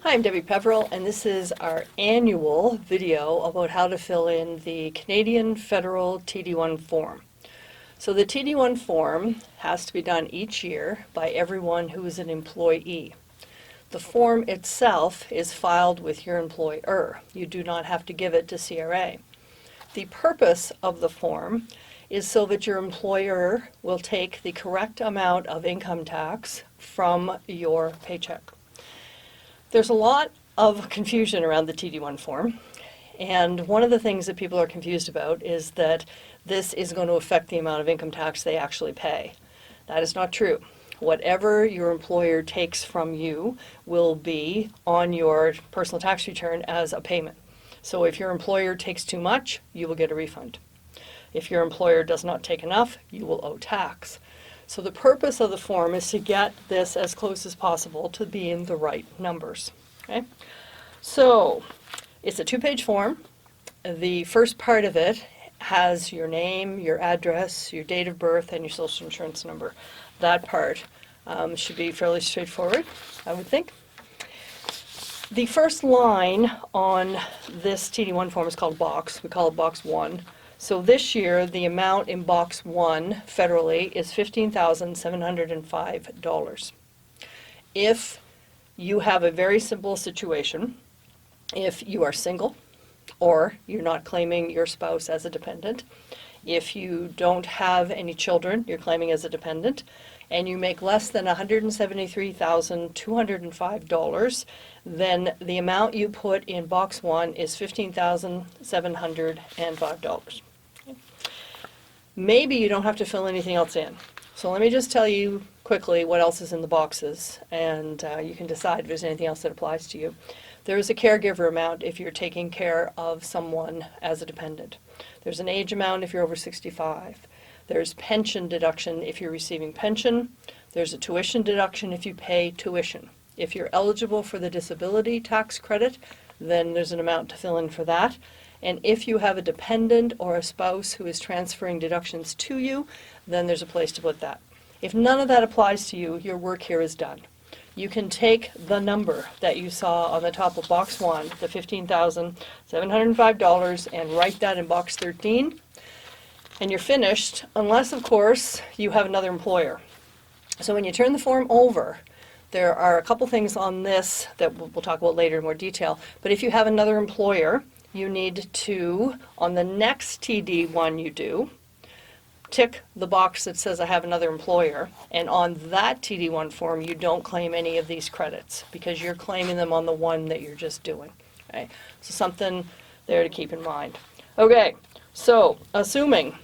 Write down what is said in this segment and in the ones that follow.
Hi, I'm Debbie Peverill, and this is our annual video about how to fill in the Canadian Federal TD1 Form. So the TD1 Form has to be done each year by everyone who is an employee. The form itself is filed with your employer. You do not have to give it to CRA. The purpose of the form is so that your employer will take the correct amount of income tax from your paycheck. There's a lot of confusion around the TD1 form, and one of the things that people are confused about is that this is going to affect the amount of income tax they actually pay. That is not true. Whatever your employer takes from you will be on your personal tax return as a payment. So if your employer takes too much, you will get a refund. If your employer does not take enough, you will owe tax. So the purpose of the form is to get this as close as possible to being the right numbers. Okay? So it's a two-page form. The first part of it has your name, your address, your date of birth, and your social insurance number. That part should be fairly straightforward, I would think. The first line on this TD1 form is called Box. We call it Box 1. So this year, the amount in Box 1 federally is $15,705. If you have a very simple situation, if you are single or you're not claiming your spouse as a dependent, if you don't have any children, you're claiming as a dependent, and you make less than $173,205, then the amount you put in Box 1 is $15,705. Maybe you don't have to fill anything else in. So let me just tell you quickly what else is in the boxes, and you can decide if there's anything else that applies to you. There is a caregiver amount if you're taking care of someone as a dependent. There's an age amount if you're over 65. There's pension deduction if you're receiving pension. There's a tuition deduction if you pay tuition. If you're eligible for the disability tax credit, then there's an amount to fill in for that. And if you have a dependent or a spouse who is transferring deductions to you, then there's a place to put that. If none of that applies to you, your work here is done. You can take the number that you saw on the top of Box 1, the $15,705, and write that in Box 13, and you're finished, unless, of course, you have another employer. So when you turn the form over, there are a couple things on this that we'll talk about later in more detail, but if you have another employer, you need to, on the next TD1 you do, tick the box that says I have another employer, and on that TD1 form you don't claim any of these credits because you're claiming them on the one that you're just doing. Okay? So something there to keep in mind. Okay, so assuming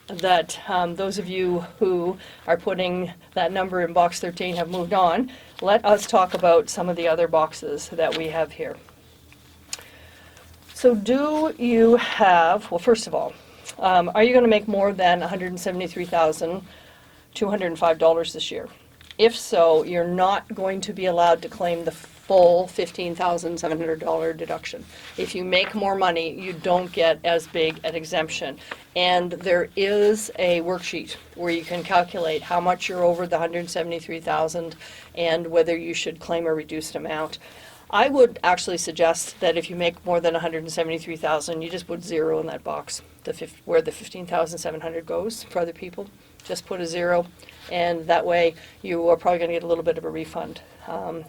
that those of you who are putting that number in Box 13 have moved on, let us talk about some of the other boxes that we have here. So do you have, well, first of all, are you going to make more than $173,205 this year? If so, you're not going to be allowed to claim the full $15,700 deduction. If you make more money, you don't get as big an exemption. And there is a worksheet where you can calculate how much you're over the $173,000 and whether you should claim a reduced amount. I would actually suggest that if you make more than $173,000, you just put 0 in that box, where the $15,700 goes for other people. Just put a 0, and that way you are probably going to get a little bit of a refund.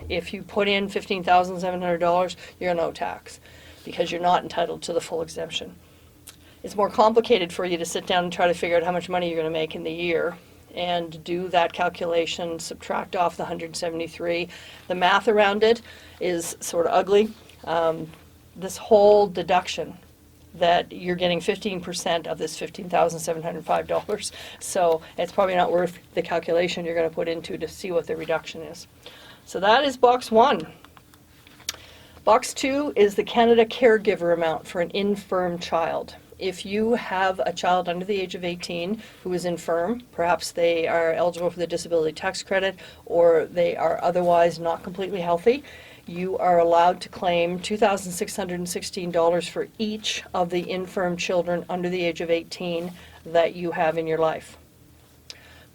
If you put in $15,700, you're going to owe tax because you're not entitled to the full exemption. It's more complicated for you to sit down and try to figure out how much money you're going to make in the year and do that calculation, subtract off the 173. The math around it is sort of ugly. This whole deduction that you're getting 15% of this $15,705. So it's probably not worth the calculation you're going to put into to see what the reduction is. So that is Box 1. Box 2 is the Canada caregiver amount for an infirm child. If you have a child under the age of 18 who is infirm, perhaps they are eligible for the disability tax credit or they are otherwise not completely healthy, you are allowed to claim $2,616 for each of the infirm children under the age of 18 that you have in your life.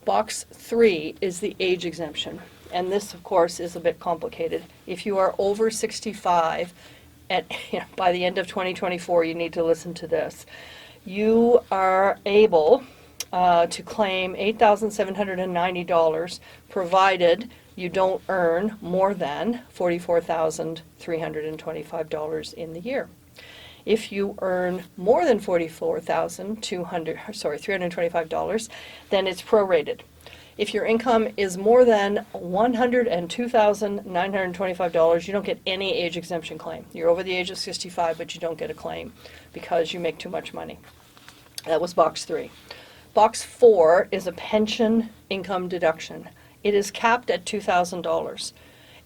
Box 3 is the age exemption. and this, of course, is a bit complicated. If you are over 65, by the end of 2024, you need to listen to this. You are able to claim $8,790, provided you don't earn more than $44,325 in the year. If you earn more than $325, then it's prorated. If your income is more than $102,925, you don't get any age exemption claim. You're over the age of 65, but you don't get a claim because you make too much money. That was box 3. Box 4 is a pension income deduction. It is capped at $2,000.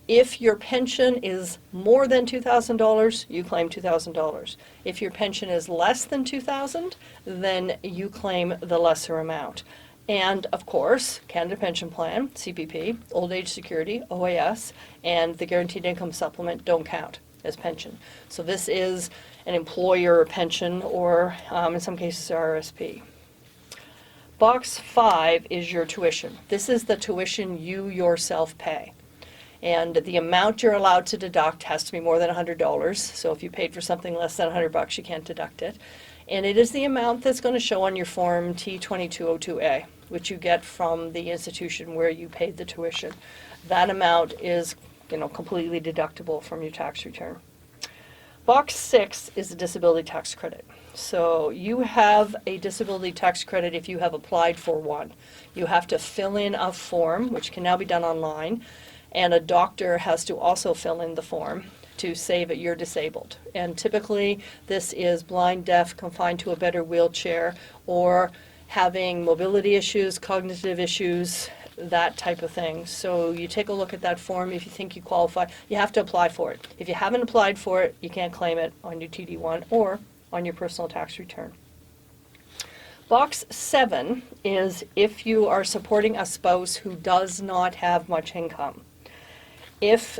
If your pension is more than $2,000, you claim $2,000. If your pension is less than $2,000, then you claim the lesser amount. And, of course, Canada Pension Plan, CPP, Old Age Security, OAS, and the Guaranteed Income Supplement don't count as pension. So this is an employer pension or, in some cases, RRSP. Box 5 is your tuition. This is the tuition you yourself pay. And the amount you're allowed to deduct has to be more than $100. So if you paid for something less than $100, you can't deduct it. And it is the amount that's going to show on your form T2202A, which you get from the institution where you paid the tuition. That amount is, completely deductible from your tax return. Box 6 is a disability tax credit. So you have a disability tax credit if you have applied for one. You have to fill in a form, which can now be done online, and a doctor has to also fill in the form to say that you're disabled. And typically this is blind, deaf, confined to a better wheelchair, or having mobility issues, cognitive issues, that type of thing. So you take a look at that form. If you think you qualify, you have to apply for it. If you haven't applied for it, you can't claim it on your TD1 or on your personal tax return. Box 7 is if you are supporting a spouse who does not have much income. If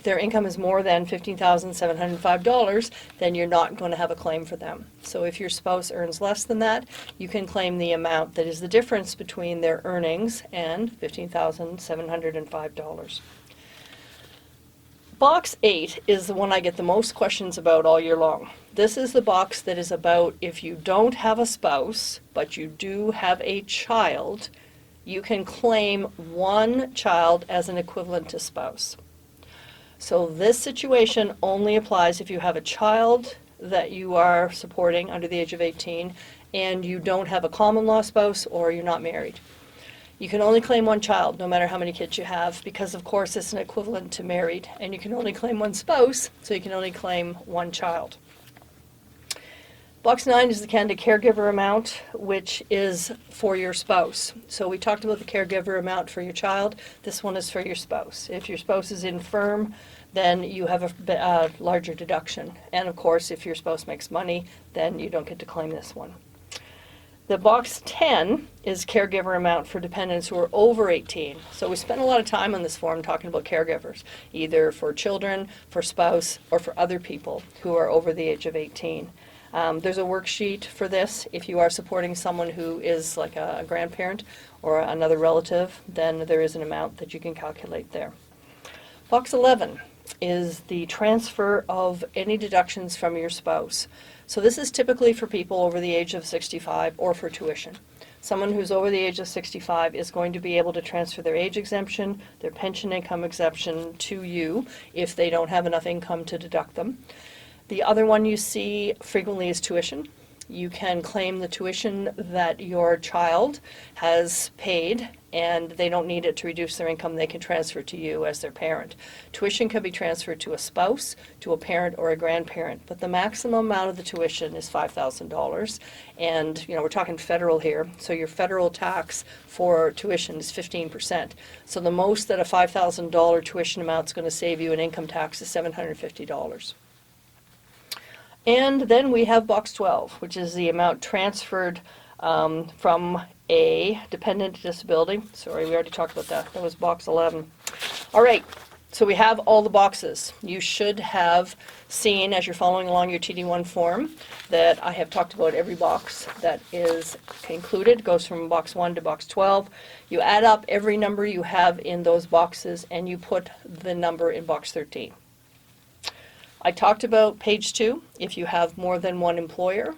their income is more than $15,705, then you're not going to have a claim for them. So if your spouse earns less than that, you can claim the amount that is the difference between their earnings and $15,705. Box 8 is the one I get the most questions about all year long. This is the box that is about if you don't have a spouse, but you do have a child, you can claim one child as an equivalent to spouse. So this situation only applies if you have a child that you are supporting under the age of 18 and you don't have a common law spouse or you're not married. You can only claim one child no matter how many kids you have because of course it's an equivalent to married, and you can only claim one spouse, so you can only claim one child. Box 9 is the Canada caregiver amount, which is for your spouse. So we talked about the caregiver amount for your child. This one is for your spouse. If your spouse is infirm, then you have a larger deduction. And of course, if your spouse makes money, then you don't get to claim this one. The box 10 is caregiver amount for dependents who are over 18. So we spent a lot of time on this form talking about caregivers, either for children, for spouse, or for other people who are over the age of 18. There's a worksheet for this. If you are supporting someone who is like a grandparent or another relative, then there is an amount that you can calculate there. Box 11 is the transfer of any deductions from your spouse. So this is typically for people over the age of 65 or for tuition. Someone who's over the age of 65 is going to be able to transfer their age exemption, their pension income exemption to you if they don't have enough income to deduct them. The other one you see frequently is tuition. You can claim the tuition that your child has paid and they don't need it to reduce their income. They can transfer to you as their parent. Tuition can be transferred to a spouse, to a parent, or a grandparent, but the maximum amount of the tuition is $5,000. And we're talking federal here, so your federal tax for tuition is 15%. So the most that a $5,000 tuition amount is going to save you in income tax is $750. And then we have box 12, which is the amount transferred from a dependent disability. Sorry, we already talked about that. That was box 11. All right, So we have all the boxes. You should have seen, as you're following along your TD1 form, that I have talked about every box that is included. It goes from box 1 to box 12. You add up every number you have in those boxes and you put the number in box 13. I talked about page 2, if you have more than one employer.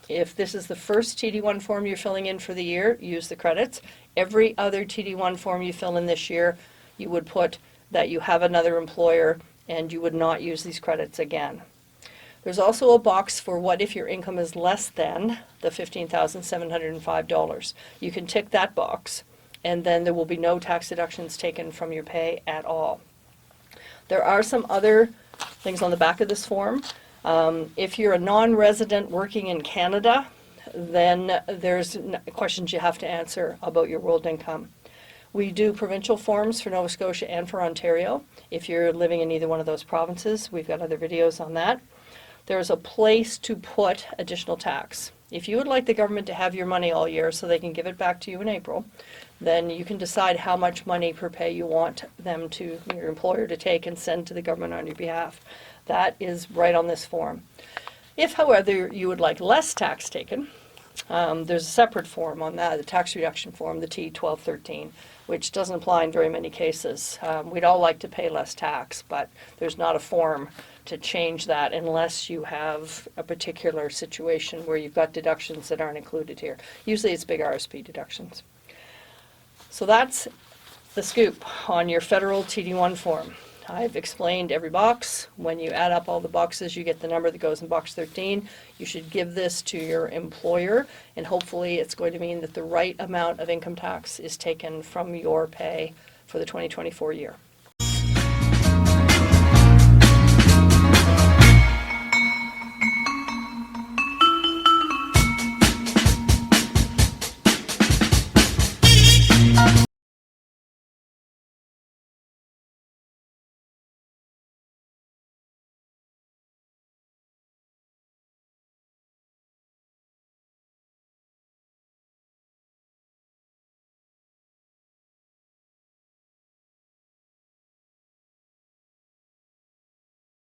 If this is the first TD1 form you're filling in for the year, use the credits. Every other TD1 form you fill in this year, you would put that you have another employer and you would not use these credits again. There's also a box for what if your income is less than the $15,705. You can tick that box and then there will be no tax deductions taken from your pay at all. There are some other things on the back of this form. If you're a non-resident working in Canada, then there's questions you have to answer about your world income. We do provincial forms for Nova Scotia and for Ontario. If you're living in either one of those provinces, we've got other videos on that. There's a place to put additional tax. If you would like the government to have your money all year so they can give it back to you in April, then you can decide how much money per pay you want them to, your employer to take and send to the government on your behalf. That is right on this form. If, however, you would like less tax taken, there's a separate form on that, the tax reduction form, the T1213, which doesn't apply in very many cases. We'd all like to pay less tax, but there's not a form to change that unless you have a particular situation where you've got deductions that aren't included here. Usually it's big RSP deductions. So that's the scoop on your federal TD1 form. I've explained every box. When you add up all the boxes, you get the number that goes in box 13. You should give this to your employer, and hopefully it's going to mean that the right amount of income tax is taken from your pay for the 2024 year.